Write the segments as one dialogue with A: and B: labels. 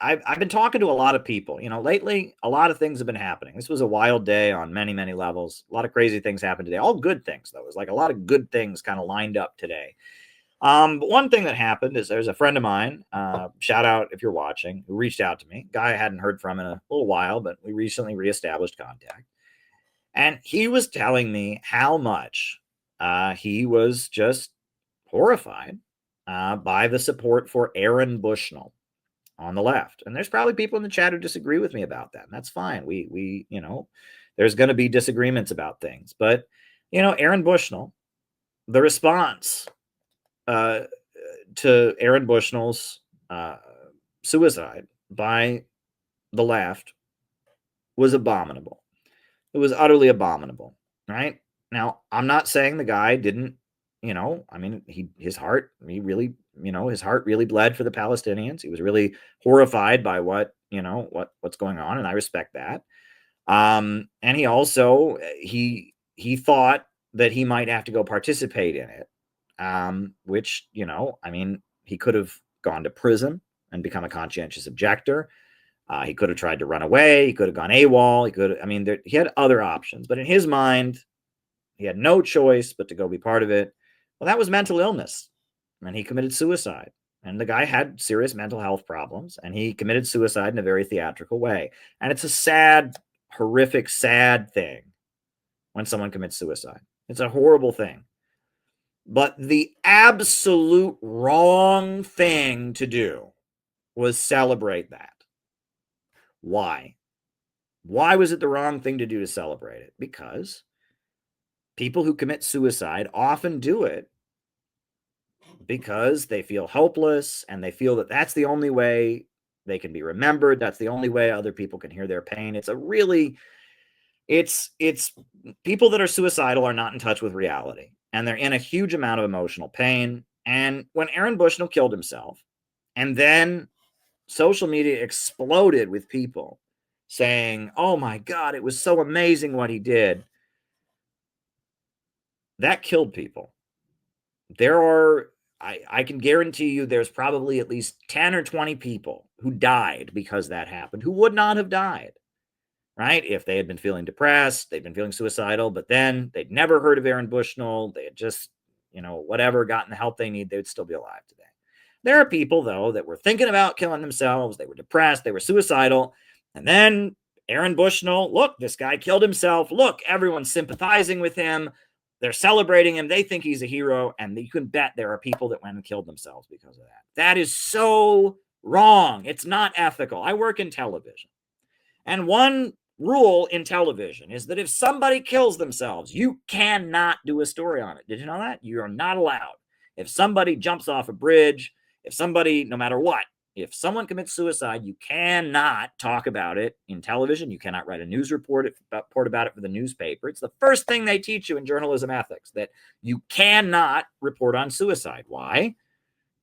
A: I've been talking to a lot of people. Lately, a lot of things have been happening. This was a wild day on many, many levels. A lot of crazy things happened today. All good things, though. It was like a lot of good things kind of lined up today. But one thing that happened is there's a friend of mine, shout out if you're watching, who reached out to me. Guy I hadn't heard from in a little while, but we recently reestablished contact. And he was telling me how much he was just horrified by the support for Aaron Bushnell on the left. And there's probably people in the chat who disagree with me about that. And that's fine. There's going to be disagreements about things. But, Aaron Bushnell, the response to Aaron Bushnell's suicide by the left was abominable. It was utterly abominable, right? Now, I'm not saying the guy didn't, his heart really bled for the Palestinians. He was really horrified by what's going on, and I respect that. And he also he thought that he might have to go participate in it, which he could have gone to prison and become a conscientious objector. He could have tried to run away. He could have gone AWOL. He had other options, but in his mind, he had no choice but to go be part of it. Well, that was mental illness, and he committed suicide. And the guy had serious mental health problems, and he committed suicide in a very theatrical way. And it's a sad, horrific, sad thing when someone commits suicide. It's a horrible thing. But the absolute wrong thing to do was celebrate that. Why? Why was it the wrong thing to do to celebrate it? Because people who commit suicide often do it because they feel helpless and they feel that that's the only way they can be remembered. That's the only way other people can hear their pain. It's people that are suicidal are not in touch with reality, and they're in a huge amount of emotional pain. And when Aaron Bushnell killed himself, and then social media exploded with people saying, oh my God, it was so amazing what he did. That killed people. I can guarantee you there's probably at least 10 or 20 people who died because that happened, who would not have died, right? If they had been feeling depressed, they'd been feeling suicidal, but then they'd never heard of Aaron Bushnell. They had just, gotten the help they need, they would still be alive today. There are people, though, that were thinking about killing themselves. They were depressed. They were suicidal. And then Aaron Bushnell, look, this guy killed himself. Look, everyone's sympathizing with him. They're celebrating him. They think he's a hero. And you can bet there are people that went and killed themselves because of that. That is so wrong. It's not ethical. I work in television. And one rule in television is that if somebody kills themselves, you cannot do a story on it. Did you know that? You are not allowed. If somebody jumps off a bridge, if somebody, no matter what, if someone commits suicide, you cannot talk about it in television. You cannot write a news report about it for the newspaper. It's the first thing they teach you in journalism ethics, that you cannot report on suicide. Why?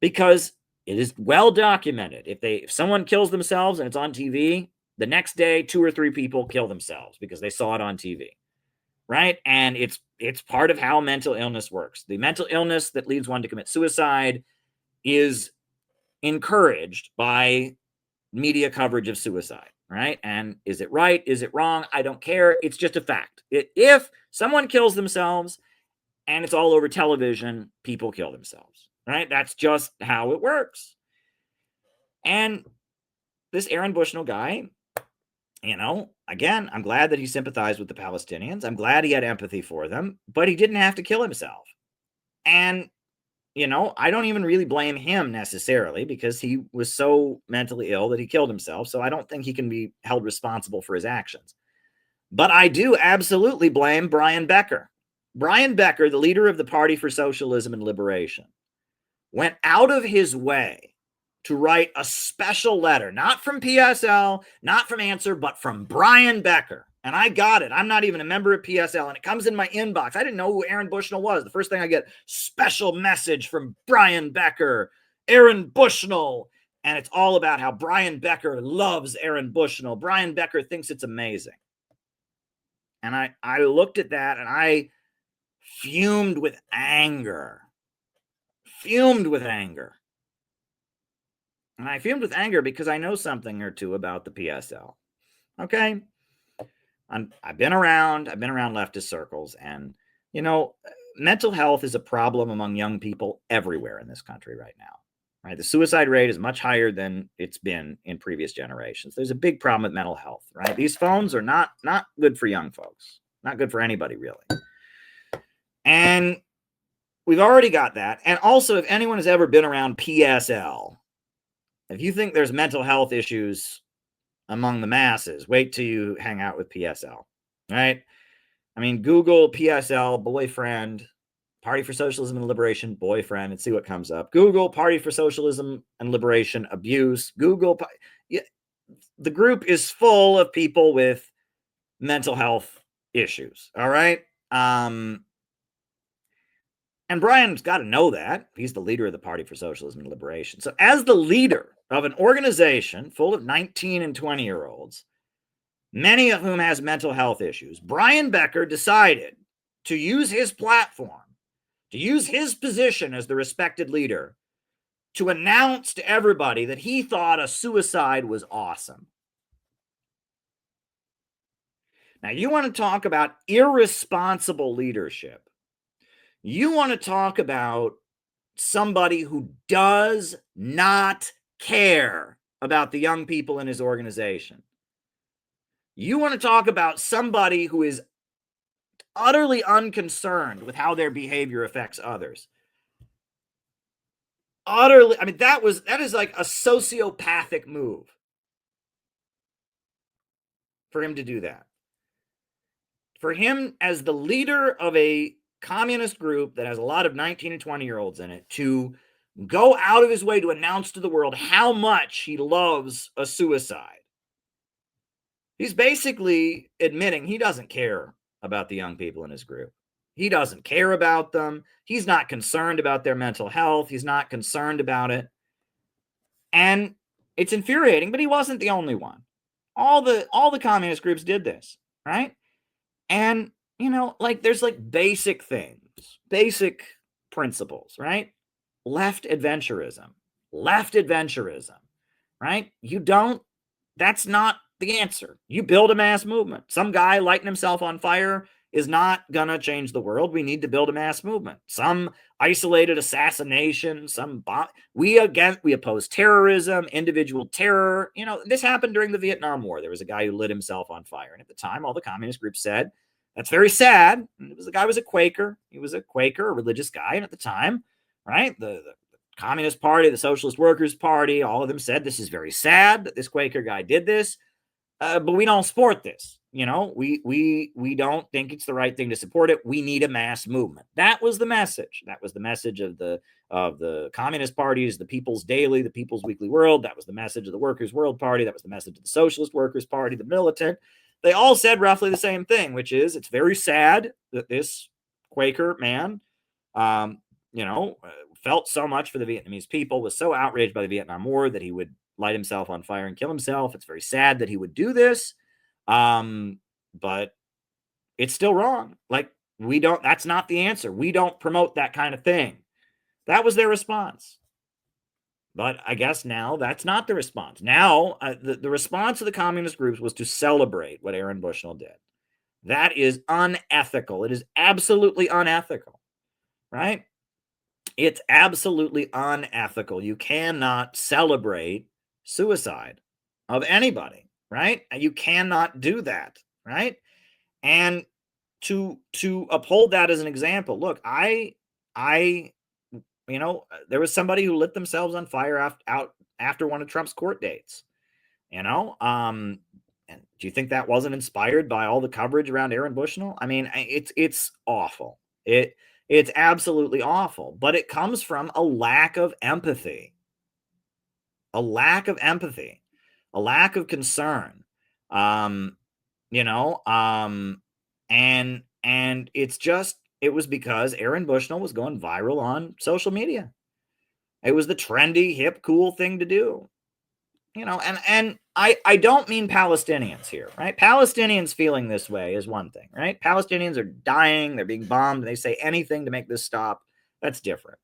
A: Because it is well documented. If someone kills themselves and it's on TV, the next day 2 or 3 people kill themselves because they saw it on TV. Right? And it's part of how mental illness works. The mental illness that leads one to commit suicide is encouraged by media coverage of suicide, right? And is it right? Is it wrong? I don't care. It's just a fact. If someone kills themselves and it's all over television, people kill themselves, right? That's just how it works. And this Aaron Bushnell guy, again, I'm glad that he sympathized with the Palestinians. I'm glad he had empathy for them, but he didn't have to kill himself. And I don't even really blame him necessarily, because he was so mentally ill that he killed himself. So I don't think he can be held responsible for his actions. But I do absolutely blame Brian Becker. Brian Becker, the leader of the Party for Socialism and Liberation, went out of his way to write a special letter, not from PSL, not from Answer, but from Brian Becker. And I got it. I'm not even a member of PSL, and it comes in my inbox. I didn't know who Aaron Bushnell was. The first thing I get, special message from Brian Becker, Aaron Bushnell. And it's all about how Brian Becker loves Aaron Bushnell. Brian Becker thinks it's amazing. And I looked at that and I fumed with anger. And I fumed with anger because I know something or two about the PSL. Okay? I've been around leftist circles, and mental health is a problem among young people everywhere in this country right now. Right? The suicide rate is much higher than it's been in previous generations. There's a big problem with mental health, right? These phones are not good for young folks. Not good for anybody, really. And we've already got that. And also, if anyone has ever been around PSL, if you think there's mental health issues among the masses, wait till you hang out with PSL, right? I mean, Google PSL, boyfriend, Party for Socialism and Liberation, boyfriend, and see what comes up. Google Party for Socialism and Liberation, abuse. Google, the group is full of people with mental health issues, all right? And Brian's got to know that. He's the leader of the Party for Socialism and Liberation. So as the leader of an organization full of 19 and 20-year-olds, many of whom has mental health issues, Brian Becker decided to use his platform, to use his position as the respected leader, to announce to everybody that he thought a suicide was awesome. Now, you want to talk about irresponsible leadership. You want to talk about somebody who does not care about the young people in his organization. You want to talk about somebody who is utterly unconcerned with how their behavior affects others. Utterly, I mean, that is like a sociopathic move for him to do that. For him, as the leader of a communist group that has a lot of 19 and 20-year-olds in it, to go out of his way to announce to the world how much he loves a suicide. He's basically admitting he doesn't care about the young people in his group. He doesn't care about them. He's not concerned about their mental health. He's not concerned about it. And it's infuriating, but he wasn't the only one. All the communist groups did this, right? And, there's like basic things, basic principles, right? Left adventurism, right? That's not the answer. You build a mass movement. Some guy lighting himself on fire is not going to change the world. We need to build a mass movement. Some isolated assassination, we oppose terrorism, individual terror. This happened during the Vietnam War. There was a guy who lit himself on fire. And at the time, all the communist groups said, that's very sad. And the guy was a Quaker. He was a Quaker, a religious guy. And at the time, right, the Communist Party, the Socialist Workers Party, all of them said, this is very sad that this Quaker guy did this. But we don't support this. We don't think it's the right thing to support it. We need a mass movement. That was the message. That was the message of the communist parties, the People's Daily, the People's Weekly World. That was the message of the Workers' World Party. That was the message of the Socialist Workers Party, the militant. They all said roughly the same thing, which is it's very sad that this Quaker man, felt so much for the Vietnamese people, was so outraged by the Vietnam War that he would light himself on fire and kill himself. It's very sad that he would do this. But it's still wrong. That's not the answer. We don't promote that kind of thing. That was their response. But I guess now that's not the response. Now, the response of the communist groups was to celebrate what Aaron Bushnell did. That is unethical. It is absolutely unethical, right? It's absolutely unethical. You cannot celebrate suicide of anybody, right? You cannot do that, right? And to uphold that as an example, look, there was somebody who lit themselves on fire after one of Trump's court dates, and do you think that wasn't inspired by all the coverage around Aaron Bushnell? I mean, it's awful. It's absolutely awful, but it comes from a lack of empathy, a lack of concern, and it was because Aaron Bushnell was going viral on social media. It was the trendy, hip, cool thing to do, and I don't mean Palestinians here, right? Palestinians feeling this way is one thing, right? Palestinians are dying, they're being bombed, and they say anything to make this stop. That's different.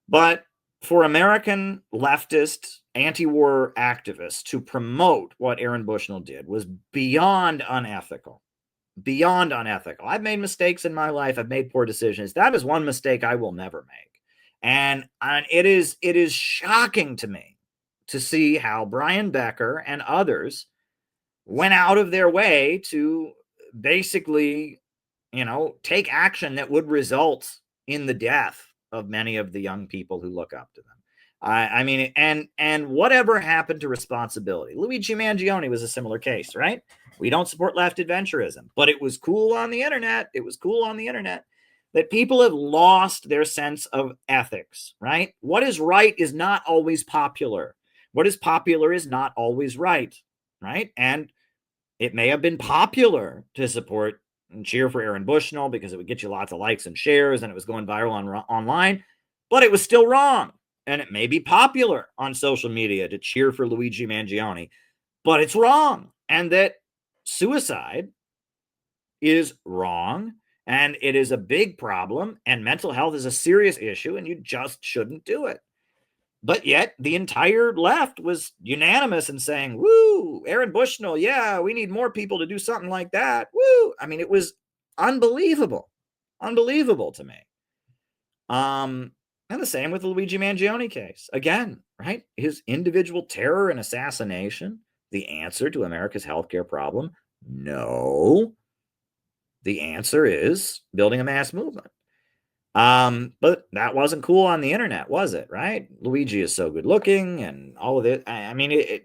A: But for American leftist anti-war activists to promote what Aaron Bushnell did was beyond unethical. Beyond unethical. I've made mistakes in my life. I've made poor decisions. That is one mistake I will never make. And it is shocking to me to see how Brian Becker and others went out of their way to basically, take action that would result in the death of many of the young people who look up to them. I mean, and whatever happened to responsibility? Luigi Mangione was a similar case, right? We don't support left adventurism, but it was cool on the internet. It was cool on the internet that people have lost their sense of ethics, right? What is right is not always popular. What is popular is not always right, right? And it may have been popular to support and cheer for Aaron Bushnell because it would get you lots of likes and shares and it was going viral online, but it was still wrong. And it may be popular on social media to cheer for Luigi Mangione, but it's wrong. And that suicide is wrong and it is a big problem and mental health is a serious issue and you just shouldn't do it. But yet the entire left was unanimous in saying, woo, Aaron Bushnell, yeah, we need more people to do something like that. Woo. I mean, it was unbelievable. Unbelievable to me. And the same with the Luigi Mangione case. Again, right? His individual terror and assassination, the answer to America's healthcare problem? No. The answer is building a mass movement. But that wasn't cool on the internet, was it? Right? Luigi is so good looking and all of it. I mean,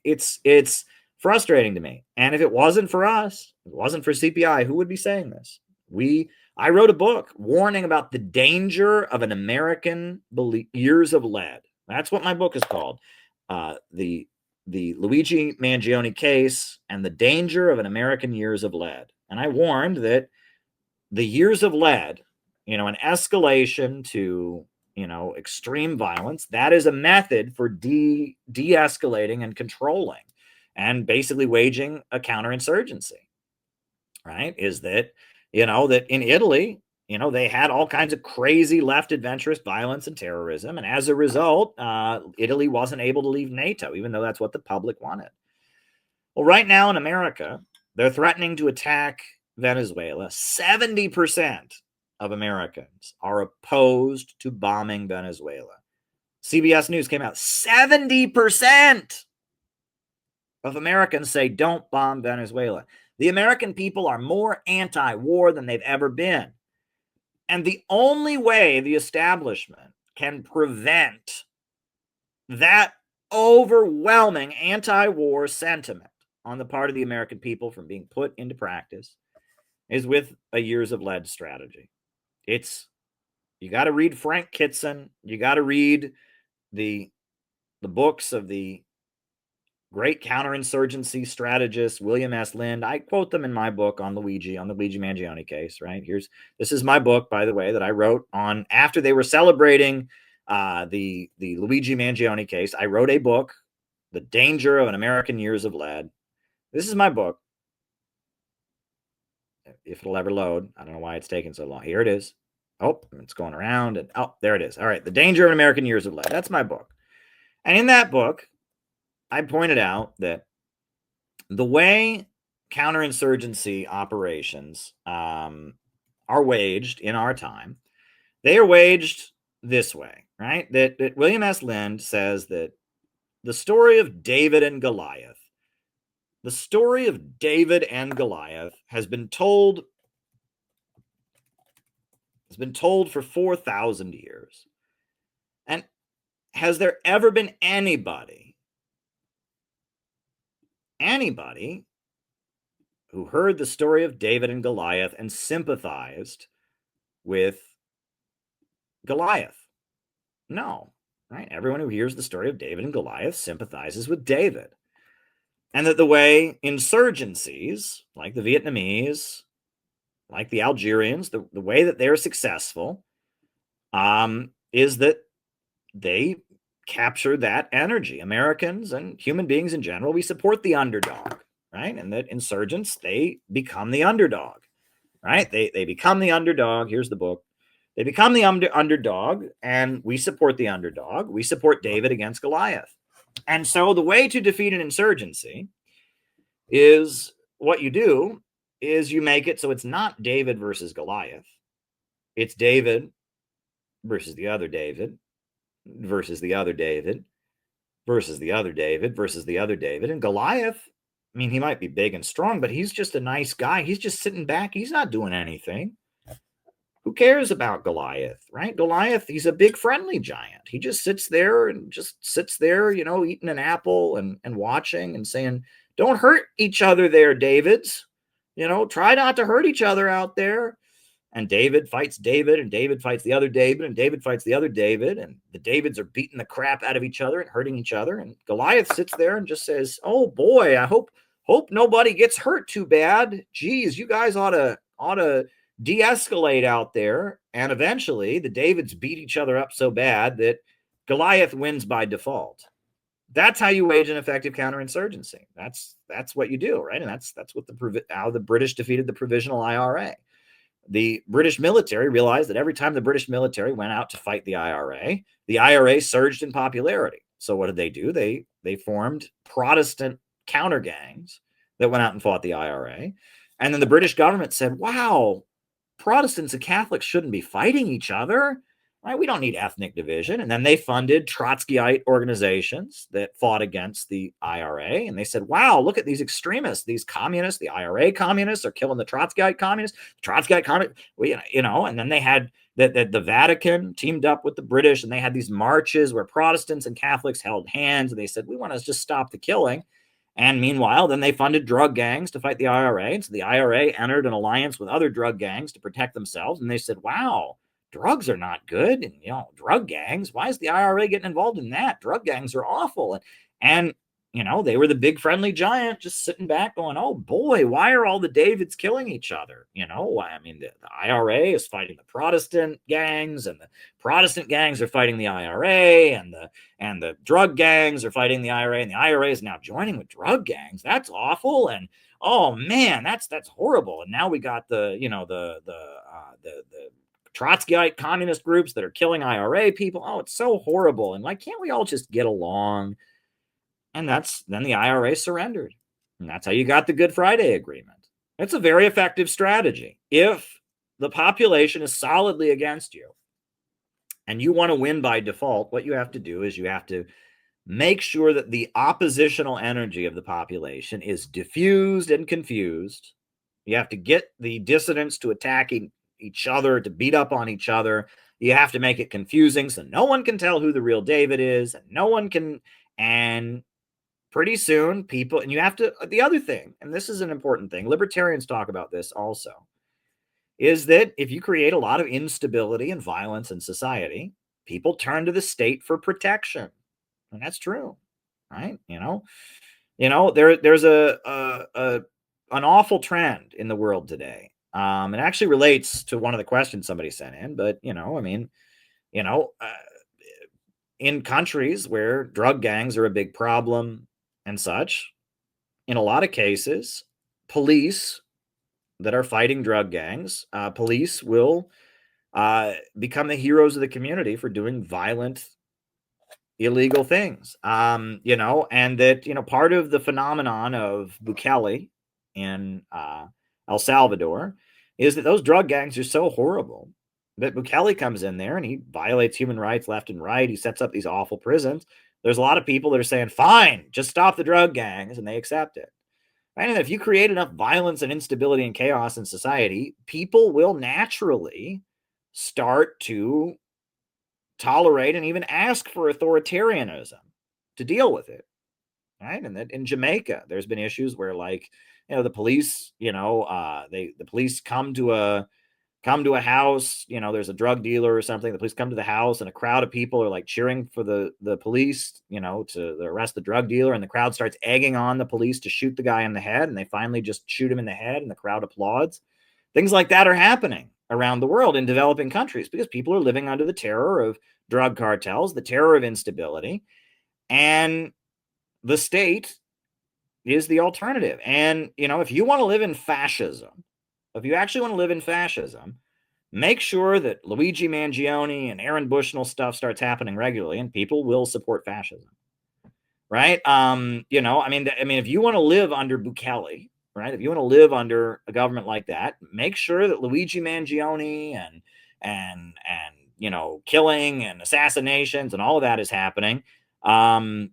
A: it's frustrating to me. And if it wasn't for us, if it wasn't for CPI, who would be saying this? I wrote a book warning about the danger of an American years of lead. That's what my book is called. The Luigi Mangione case and the danger of an American years of lead. And I warned that the years of lead, an escalation to, extreme violence, that is a method for de-escalating and controlling and basically waging a counterinsurgency, right? Is that, that in Italy, they had all kinds of crazy left adventurous violence and terrorism. And as a result, Italy wasn't able to leave NATO, even though that's what the public wanted. Well, right now in America, they're threatening to attack Venezuela. 70% of Americans are opposed to bombing Venezuela. CBS News came out. 70% of Americans say don't bomb Venezuela. The American people are more anti-war than they've ever been. And the only way the establishment can prevent that overwhelming anti-war sentiment on the part of the American people from being put into practice is with a years of lead strategy. You got to read Frank Kitson. You got to read the books of the great counterinsurgency strategist, William S. Lind. I quote them in my book on the Luigi Mangione case, right? This is my book, by the way, that I wrote on after they were celebrating the Luigi Mangione case. I wrote a book, The Danger of an American Years of Lead. This is my book. If it'll ever load. I don't know why it's taking so long. Here it is. Oh, it's going around. And there it is. All right. The Danger of an American Years of Lead. That's my book. And in that book, I pointed out that the way counterinsurgency operations are waged in our time, they are waged this way, right? That William S. Lind says that the story of David and Goliath, has been told for 4,000 years. And has there ever been anybody who heard the story of David and Goliath and sympathized with Goliath? No, right? Everyone who hears the story of David and Goliath sympathizes with David. And that the way insurgencies, like the Vietnamese, like the Algerians, the way that they're successful is that they capture that energy. Americans and human beings in general, we support the underdog, right? And that insurgents, they become the underdog, right? They become the underdog. Here's the book. They become the underdog, and we support the underdog. We support David against Goliath. And so the way to defeat an insurgency is what you do is you make it so it's not David versus Goliath. It's David versus the other David versus the other David versus the other David versus the other David. And Goliath, I mean, he might be big and strong, but he's just a nice guy. He's just sitting back. He's not doing anything. Who cares about Goliath, right? Goliath, he's a big friendly giant. He just sits there, eating an apple and watching and saying, don't hurt each other there, Davids. Try not to hurt each other out there. And David fights David, and David fights the other David, and David fights the other David, and the Davids are beating the crap out of each other and hurting each other. And Goliath sits there and just says, oh boy, I hope nobody gets hurt too bad. Geez, you guys ought to de-escalate out there. And eventually the Davids beat each other up so bad that Goliath wins by default. That's how you wage an effective counterinsurgency. That's what you do, right? And that's what how the British defeated the Provisional IRA. The British military realized that every time the British military went out to fight the IRA surged in popularity. So what did they do? They formed Protestant counter gangs that went out and fought the IRA. And then the British government said, wow, Protestants and Catholics shouldn't be fighting each other. Right? We don't need ethnic division. And then they funded Trotskyite organizations that fought against the IRA. And they said, wow, look at these extremists, these communists, the IRA communists are killing the Trotskyite communists, and then they had the Vatican teamed up with the British, and they had these marches where Protestants and Catholics held hands. And they said, we want to just stop the killing. And meanwhile, then they funded drug gangs to fight the IRA. And so the IRA entered an alliance with other drug gangs to protect themselves. And they said, wow, drugs are not good. And, drug gangs, why is the IRA getting involved in that? Drug gangs are awful. And they were the big friendly giant just sitting back going, oh boy, why are all the Davids killing each other? I mean, the IRA is fighting the Protestant gangs, and the Protestant gangs are fighting the IRA, and the drug gangs are fighting the IRA, and the IRA is now joining with drug gangs. That's awful. And oh man, that's horrible. And now we got the Trotskyite communist groups that are killing IRA people. Oh, it's so horrible. And can't we all just get along? And then the IRA surrendered. And that's how you got the Good Friday Agreement. It's a very effective strategy. If the population is solidly against you and you want to win by default, what you have to do is you have to make sure that the oppositional energy of the population is diffused and confused. You have to get the dissidents to attacking each other, to beat up on each other. You have to make it confusing so no one can tell who the real David is, and no one can. And pretty soon people, and you have to, the other thing, and this is an important thing, libertarians talk about this also, is that if you create a lot of instability and violence in society, people turn to the state for protection. And that's true, right? There's an awful trend in the world today. It actually relates to one of the questions somebody sent in, but in countries where drug gangs are a big problem and such, in a lot of cases, police that are fighting drug gangs, police will become the heroes of the community for doing violent, illegal things. And that, part of the phenomenon of Bukele in El Salvador is that those drug gangs are so horrible that Bukele comes in there and he violates human rights left and right. He sets up these awful prisons. There's a lot of people that are saying, fine, just stop the drug gangs, and they accept it. Right? And if you create enough violence and instability and chaos in society, people will naturally start to tolerate and even ask for authoritarianism to deal with it. Right? And that in Jamaica, there's been issues where the police, the police come to a house, there's a drug dealer or something. The police come to the house and a crowd of people are cheering for the police, to arrest the drug dealer. And the crowd starts egging on the police to shoot the guy in the head. And they finally just shoot him in the head and the crowd applauds. Things like that are happening around the world in developing countries because people are living under the terror of drug cartels, the terror of instability. And the state is the alternative. And, if you want to live in fascism, if you actually want to live in fascism, make sure that Luigi Mangione and Aaron Bushnell stuff starts happening regularly, and people will support fascism. Right? You know, I mean, if you want to live under Bukele, right? If you want to live under a government like that, make sure that Luigi Mangione and you know, killing and assassinations and all of that is happening. And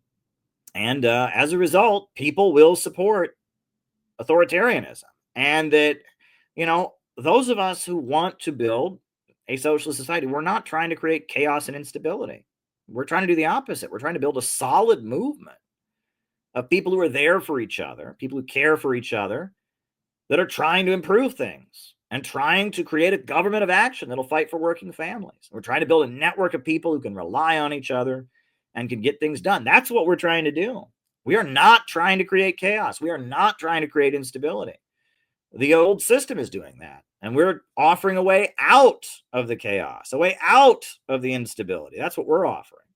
A: as a result, people will support authoritarianism. And that, you know, those of us who want to build a socialist society, we're not trying to create chaos and instability. We're trying to do the opposite. We're trying to build a solid movement of people who are there for each other, people who care for each other, that are trying to improve things and trying to create a government of action that'll fight for working families. We're trying to build a network of people who can rely on each other and can get things done. That's what we're trying to do. We are not trying to create chaos. We are not trying to create instability. The old system is doing that. And we're offering a way out of the chaos, a way out of the instability. That's what we're offering.